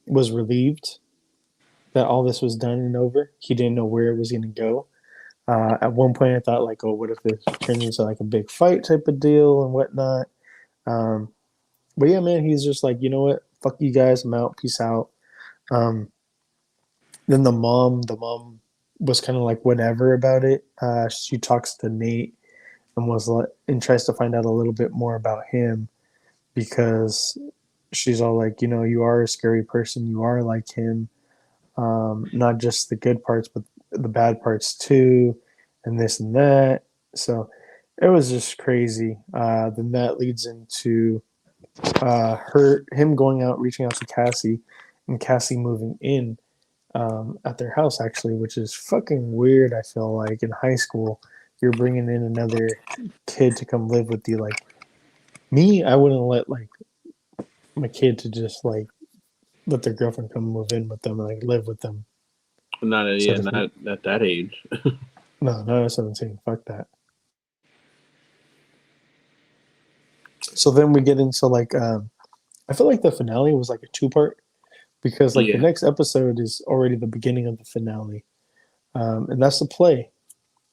was relieved that all this was done and over. He didn't know where it was going to go. At one point, I thought like, oh, what if this turned into like a big fight type of deal and whatnot. Um, but yeah, man, he's just like, you know what? Fuck you guys. I'm out. Peace out. Um, then the mom was kind of like whatever about it. She talks to Nate and was like, and tries to find out a little bit more about him because she's all like, you are a scary person. You are like him. Not just the good parts, but the bad parts too, and this and that. So it was just crazy. Then that leads into him going out, reaching out to Cassie, and Cassie moving in at their house actually, which is fucking weird. I feel like in high school, you're bringing in another kid to come live with you. Like me, I wouldn't let like my kid to just like let their girlfriend come move in with them and like live with them. So Not at that age. no, not at 17. Fuck that. So then we get into like I feel like the finale was like a two-part because like the Yeah. next episode is already the beginning of the finale. And that's the play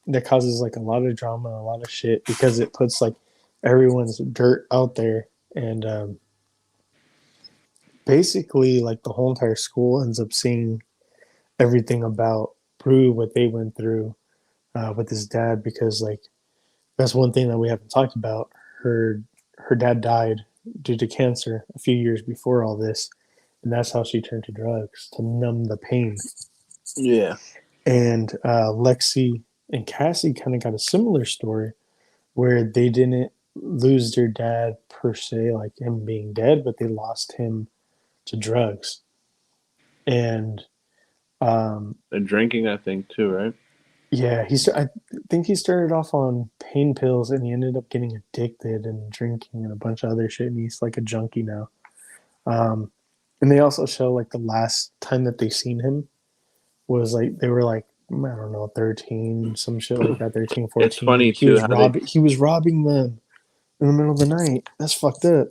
that causes like a lot of drama, a lot of shit because it puts like everyone's dirt out there and basically like the whole entire school ends up seeing everything about Brew, what they went through with his dad, because like that's one thing that we haven't talked about. Her dad died due to cancer a few years before all this, and that's how she turned to drugs to numb the pain. Yeah. And Lexi and Cassie kind of got a similar story where they didn't lose their dad per se, like him being dead, but they lost him to drugs. And And drinking, I think too, right? yeah, I think he started off on pain pills and he ended up getting addicted and drinking and a bunch of other shit. And he's like a junkie now. Um, and they also show like the last time that they seen him was like they were like I don't know 13, some shit like that, 13, It's 14. funny And too how they he was robbing them in the middle of the night. That's fucked up.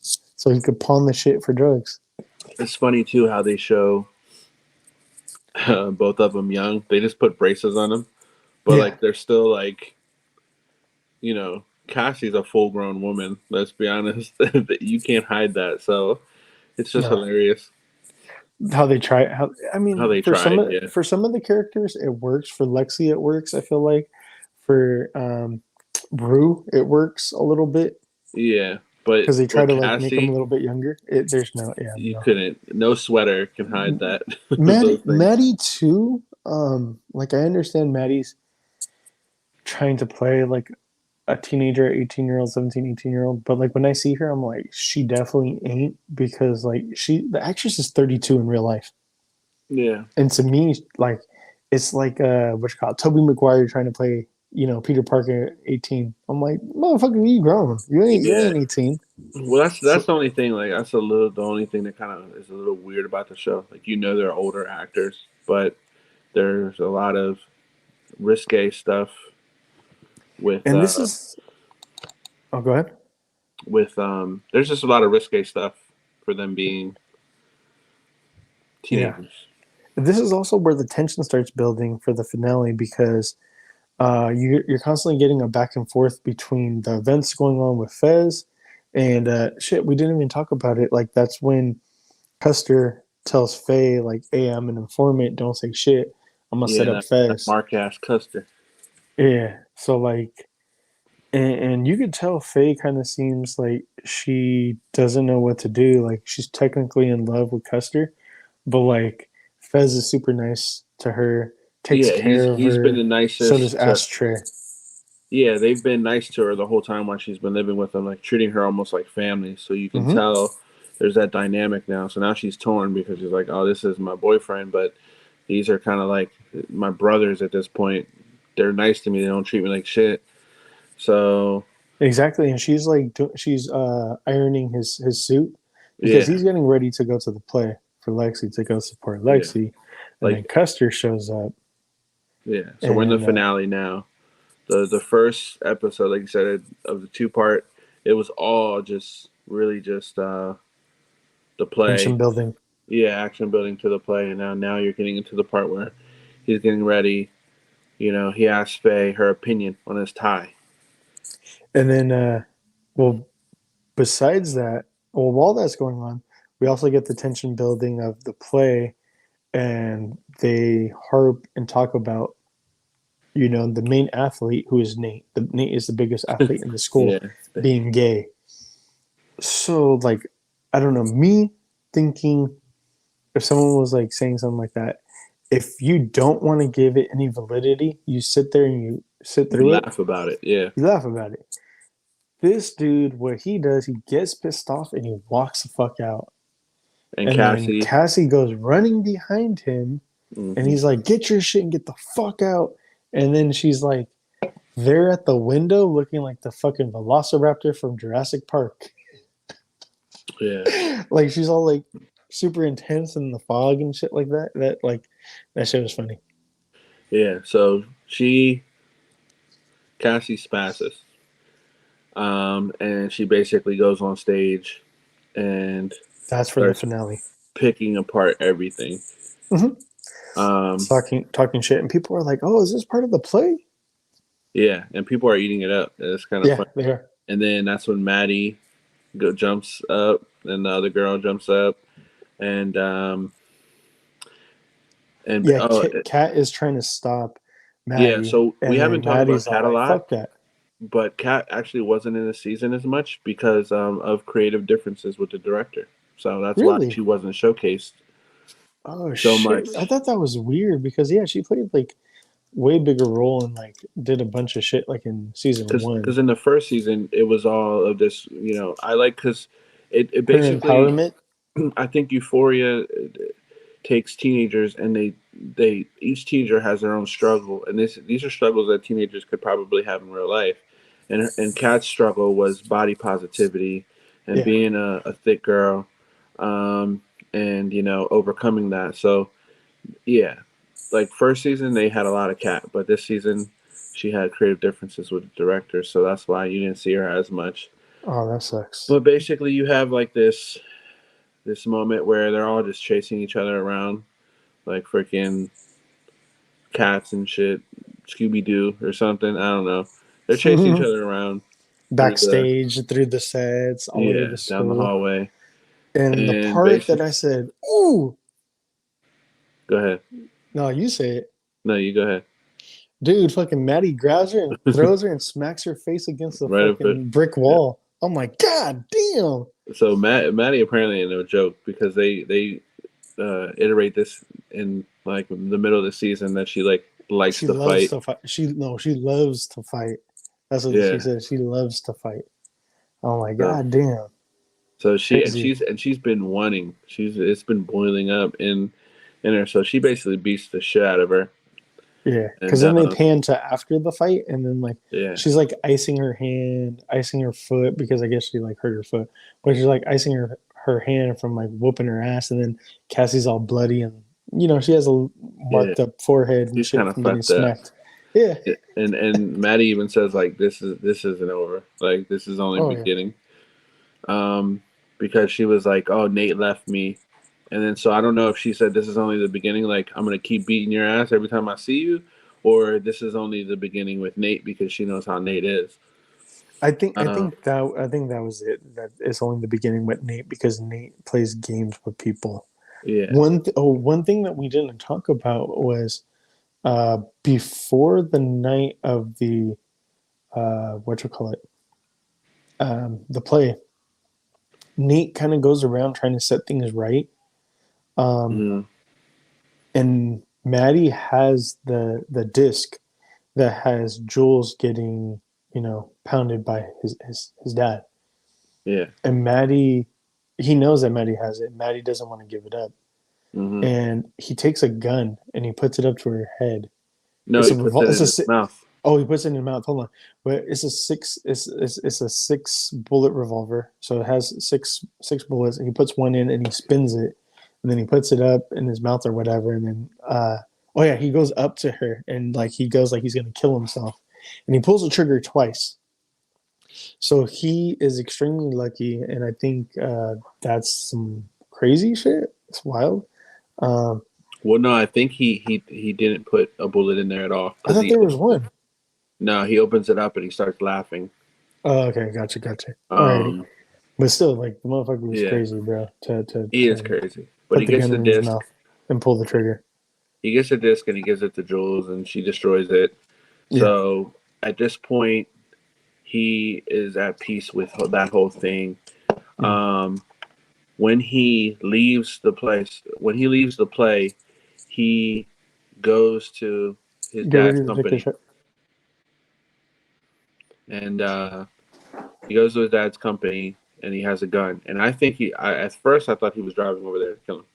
So he could pawn the shit for drugs. It's funny too how they show both of them young. They just put braces on them, but Yeah, like they're still like, Cassie's a full grown woman. Let's be honest, that you can't hide that. So it's just no. hilarious How they try how I how mean they tried. Yeah, for some of the characters it works. For Lexi it works, I feel like. For Rue it works a little bit yeah. But because they try with to like make them a Cassie, little bit younger. There's no, yeah, you no. couldn't. No sweater can hide that. Those things. Maddie too. Like I understand Maddie's trying to play like a teenager, 18-year-old, 17, 18-year-old. But like when I see her, I'm like, she definitely ain't because like the actress is 32 in real life. Yeah, And to me, like, it's like, what you call it, Tobey Maguire trying to play, Peter Parker at 18. I'm like, motherfucker, you grown. You yeah. ain't 18. Well, that's So, the only thing. Like that's the only thing that kind of is a little weird about the show. Like they're older actors, but there's a lot of risque stuff with and this is, oh, go ahead. there's just a lot of risque stuff for them being Yeah. teenagers. This is also where the tension starts building for the finale because you're constantly getting a back and forth between the events going on with Fez and shit. We didn't even talk about it. Like that's when Custer tells Faye like, "Hey, I'm an informant. Don't say shit. I'm gonna set Yeah, up that Fez." Mark ass Custer. Yeah. So like, and you could tell Faye kind of seems like she doesn't know what to do. Like she's technically in love with Custer, but like Fez is super nice to her, takes Yeah, care of he's been her. the So does nicest to. Ashtray. Yeah, they've been nice to her the whole time while she's been living with them, like treating her almost like family. So you can Mm-hmm. tell there's that dynamic now. So now she's torn because she's like, oh, this is my boyfriend, but these are kind of like my brothers at this point. They're nice to me. They don't treat me like shit. So Exactly, and she's like she's ironing his suit because yeah, he's getting ready to go to the play for Lexi to go support yeah, Lexi, and then like Custer shows up, yeah. So we're in the and finale now. The first episode, like you said, of the 2 part, it was all just really just the tension play. building, Yeah, action building to the play, and now you're getting into the part where he's getting ready. He asked Faye her opinion on his tie. and then well, besides that, well, while that's going on, we also get the tension building of the play, and they harp and talk about the main athlete who is Nate. Nate is the biggest athlete in the school, Yeah, being gay. So like, I don't know, me thinking if someone was like saying something like that, if you don't want to give it any validity, you sit there and you sit you through it, laugh about it. Yeah, you laugh about it. This dude, what he does, he gets pissed off and he walks the fuck out. and And then Cassie. Cassie goes running behind him and Hmm. he's like, "Get your shit and get the fuck out." And then she's like, they're at the window looking like the fucking velociraptor from Jurassic Park. Yeah, Like she's all like super intense in the fog and shit like that. That shit was funny. yeah. So Cassie spasses, and she basically goes on stage and That's for the starts finale. picking apart everything. Mm-hmm. Um, Talking shit, and people are like, "Oh, is this part of the play?" yeah, and people are eating it up. It's kind of Yeah, funny. they are. And then that's when Maddie jumps up, and the other girl jumps up, and Yeah, oh Kat is trying to stop yeah. Maddie, So we and haven't then talked about Maddie's Cat all a like, lot, "Fuck that." but Cat actually wasn't in the season as much because of creative differences with the director. So that's why she Really? wasn't showcased Oh so shit! I much. thought that was weird because yeah, she played like way bigger role and like did a bunch of shit like in season one. Because in the first season it was all of this. I like because it Her basically empowerment. I think Euphoria takes teenagers and they each teenager has their own struggle, and these are struggles that teenagers could probably have in real life. And Kat's struggle was body positivity and Yeah. being a thick girl, um, and overcoming that. So yeah, like first season they had a lot of Kat, but this season she had creative differences with the director, so that's why you didn't see her as much. Oh, that sucks. But basically, you have like this. this moment where they're all just chasing each other around like freaking cats and shit, Scooby Doo or something. I don't know. They're chasing each other around through the Backstage, through the sets, all over yeah the down the school. hallway, And the and part that basically I said, "Ooh," go ahead. no, you say it. No, you go ahead. Dude, fucking Maddie grabs her and throws her and smacks her face against the Right up there. fucking brick Yeah. wall. I'm like, God damn. So Maddie apparently ain't no joke because they iterate this in like the middle of the season that she like likes She to loves fight. to fight. She loves to fight. That's what she Yeah. said. She loves to fight. Oh my So God damn. so Crazy. she's been wanting. It's been boiling up in her. So she basically beats the shit out of her. Yeah. Because And then they pan to after the fight and then like yeah, she's like icing her hand, icing her foot because I guess she like hurt her foot. But she's like icing her hand from like whooping her ass and then Cassie's all bloody and she has a yeah, marked up forehead and she's shit kind of from getting fucked up. smacked. Yeah. And Maddie even says like this isn't over. Like this is only Oh yeah. beginning. Because she was like, "Oh, Nate left me," and then so I don't know if she said this is only the beginning. Like I'm gonna keep beating your ass every time I see you, or this is only the beginning with Nate because she knows how Nate is. I think I Um, think that I think that was it. That it's only the beginning with Nate because Nate plays games with people. yeah. One thing that we didn't talk about was before the night of the what you call it the play. Nate kind of goes around trying to set things right, um, Mm-hmm. and Maddie has the disc that has Jules getting pounded by his dad, Yeah. and Maddie he knows that Maddie has it. Maddie doesn't want to give it up, Mm-hmm. and he takes a gun and he puts it up to her head. No, It's a he puts revol- it It's in a his mouth. oh, he puts it in his mouth. Hold on, but it's a six. It's a six bullet revolver. So it has six bullets. And he puts one in and he spins it, and then he puts it up in his mouth or whatever. And then oh yeah, he goes up to her and like he goes like he's gonna kill himself, and he pulls the trigger twice. So he is extremely lucky, and I think that's some crazy shit. It's wild. Um, Well, no, I think he didn't put a bullet in there at all I because thought there was one. he opens it up and he starts laughing. Oh, okay, gotcha. Alrighty. Um, But still, like the motherfucker was yeah, crazy, bro. he is To crazy, but put he the gets gun the in his disc. mouth and pull the trigger. He gets the disc and he gives it to Jules, and she destroys it. Yeah, So at this point, he is at peace with that whole thing. mm. Um, when he leaves the play, he goes to his Get dad's ready to take a company, shot. and he goes to his dad's company, and he has a gun. And I think at first I thought he was driving over there to kill him.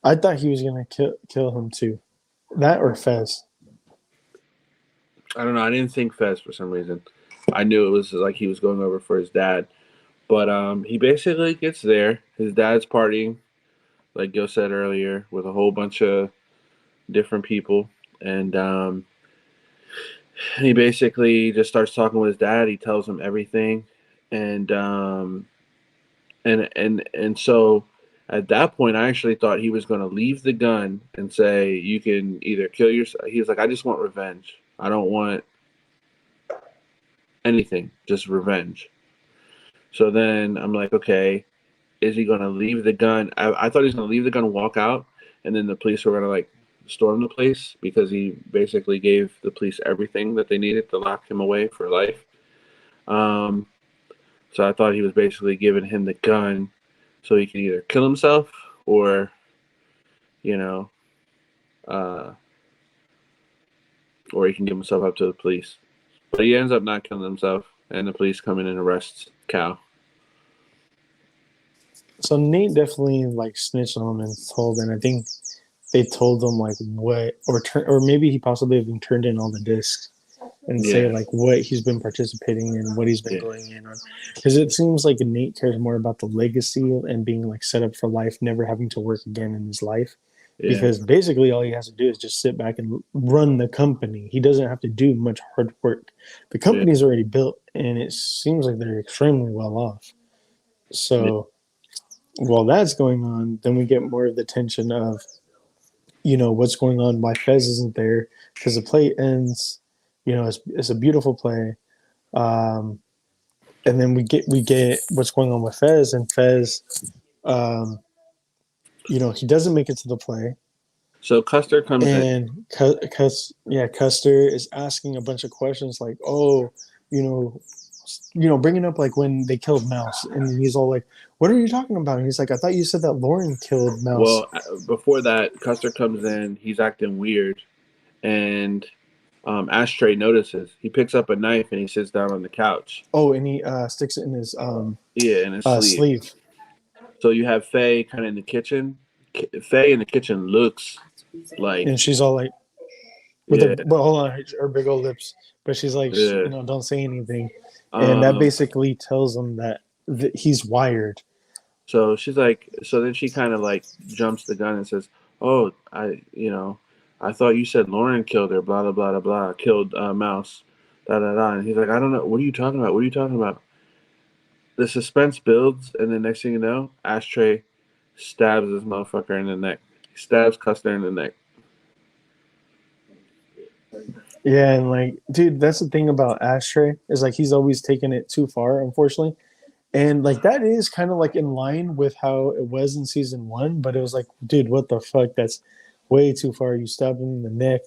I thought he was gonna kill him too. That or Fez. I don't know. I didn't think Fez for some reason. I knew it was like he was going over for his dad. But he basically gets there. His dad's partying, like Gil said earlier, with a whole bunch of different people. And he basically just starts talking with his dad. He tells him everything. And and so at that point I actually thought he was gonna leave the gun and say, you can either kill yourself. He was like, I just want revenge. I don't want anything, just revenge. So then I'm like, okay, is he going to leave the gun? I thought he was going to leave the gun and walk out, and then the police were going to like storm the place because he basically gave the police everything that they needed to lock him away for life. Um, so I thought he was basically giving him the gun so he can either kill himself or, you know, uh, or he can give himself up to the police. But he ends up not killing himself, and the police come in and arrest Cal. So Nate definitely like snitched on him and told, and I think they told him like what, or maybe he possibly even turned in all the discs and say Yeah, like what he's been participating in, what he's been yeah, going in on, because it seems like Nate cares more about the legacy and being like set up for life, never having to work again in his life. yeah, Because basically all he has to do is just sit back and run the company. He doesn't have to do much hard work. The yeah, company's already built, and it seems like they're extremely well off. yeah. So while that's going on, then we get more of the tension of, what's going on, why Fez isn't there, because the play ends, it's a beautiful play. Um, and then we get what's going on with Fez, and Fez, um, he doesn't make it to the play. So Custer comes in. And Custer is asking a bunch of questions like, oh, you know, bringing up like when they killed Mouse, and he's all like, "What are you talking about?" And he's like, "I thought you said that Lauren killed Mouse." Well, before that, Custer comes in. He's acting weird, and Ashtray notices. He picks up a knife and he sits down on the couch. Oh, and he sticks it in his Yeah, in his sleeve. sleeve, So you have Faye kind of in the kitchen. Faye in the kitchen looks like, and she's all like, with yeah, her, well, hold on, her big old lips, but she's like, yeah. don't say anything, and that Um, basically tells him that he's wired. so she's like, so then she kind of like jumps the gun and says, "Oh, I thought you said Lauren killed her. Blah blah blah blah blah. Killed Mouse. Da da da." And he's like, "I don't know. What are you talking about? What are you talking about?" The suspense builds, and then next thing you know, Ashtray stabs this motherfucker in the neck. He stabs Custer in the neck. Yeah, and like, dude, that's the thing about Ashtray is like he's always taken it too far, unfortunately. And like that is kind of like in line with how it was in season one, but it was like, dude, what the fuck? That's way too far. You stab him in the neck.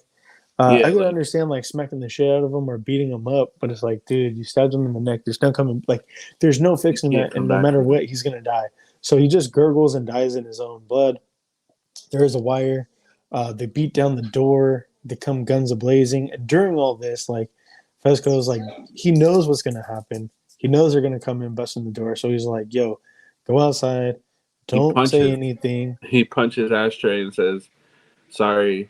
I Yeah, can like understand like smacking the shit out of him or beating him up, but it's like, dude, you stabbed him in the neck. There's no coming, like, there's no you fixing can't that, come and no back matter from it. what, he's gonna die. So he just gurgles and dies in his own blood. There is a wire. They beat down the door. They come guns a blazing. And during all this, like Fesco's like he knows what's gonna happen. He knows they're gonna come in, busting the door. So he's like, "Yo, go outside. He Don't say punches. anything." He punches Ashtray and says, "Sorry,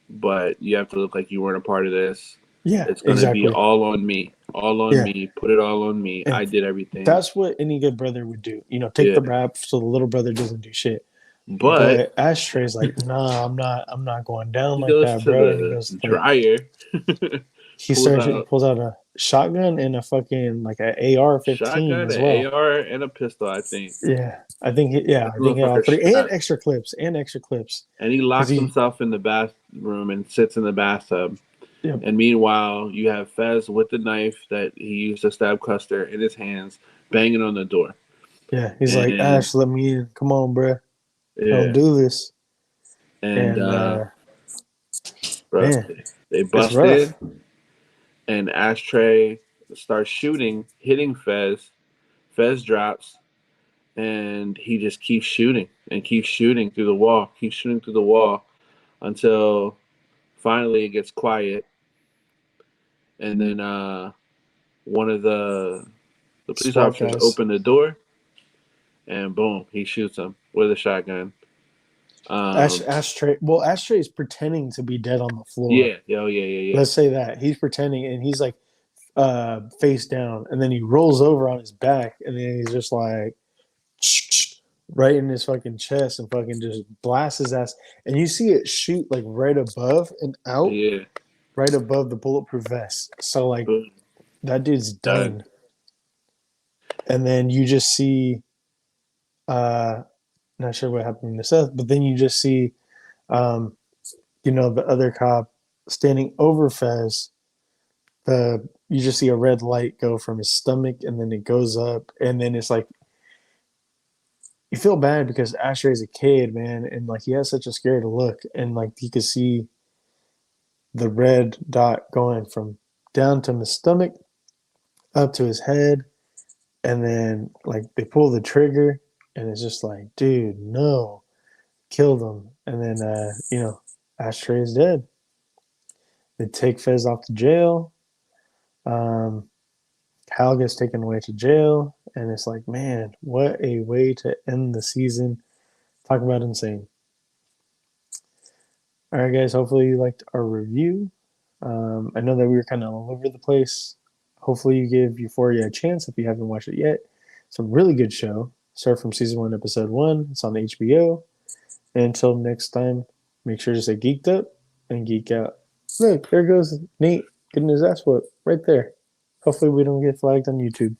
but you have to look like you weren't a part of this. Yeah, It's gonna be exactly. all on me. All on Yeah, me. Put it all on me. and I did everything." that's what any good brother would do. Take Yeah, the rap so the little brother doesn't do shit. but But Ashtray's like, "Nah, I'm not. I'm not going down he like goes that, to bro." And he the goes like, dryer, he pulls starts. He out pulls out a shotgun and a fucking like a AR-15 shotgun, as an well. AR, and a pistol. I think Yeah, I think. Yeah, that I think he had all motherfucker three and strapped, extra clips and he because locks he. himself in the bathroom and sits in the bathtub. Yep. And meanwhile, you have Fez with the knife that he used to stab Custer in his hands, banging on the door. Yeah, he's like, And Ash, let me in. Come on, bro. Don't yeah, do this. and And bro, man, they it's bust rough. in, and Ashtray starts shooting, hitting Fez. Fez drops, and he just keeps shooting and keeps shooting through the wall, keeps shooting through the wall until finally it gets quiet, and then one of the police SWAT officers guys. open the door, and boom, he shoots him with a shotgun. Ashtray. Well, Ashtray is pretending to be dead on the floor. Yeah, oh yeah. Let's say that he's pretending, and he's like face down, and then he rolls over on his back, and then he's just like right in his fucking chest, and fucking just blasts his ass, and you see it shoot like right above and out, Yeah, right above the bulletproof vest. So like boom, that dude's done. done, and then you just see, uh, not sure what happened to Seth, but then you just see, um, the other cop standing over Fez. You just see a red light go from his stomach, and then it goes up, and then it's like you feel bad because Asher is a kid, man, and like he has such a scared look, and like you could see the red dot going from down to his stomach up to his head, and then like they pull the trigger, and it's just like, dude, no, killed him, and then Ashtray is dead. They take Fez off to jail. Um, Hal gets taken away to jail, and it's like, man, what a way to end the season. Talk about insane. All right, guys. Hopefully you liked our review. I know that we were kind of all over the place. Hopefully you give Euphoria a chance if you haven't watched it yet. It's a really good show. Start from season 1, episode 1. It's on HBO. And until next time, make sure to stay geeked up and geek out. Look, there goes Nate getting his ass whooped right there. Hopefully we don't get flagged on YouTube.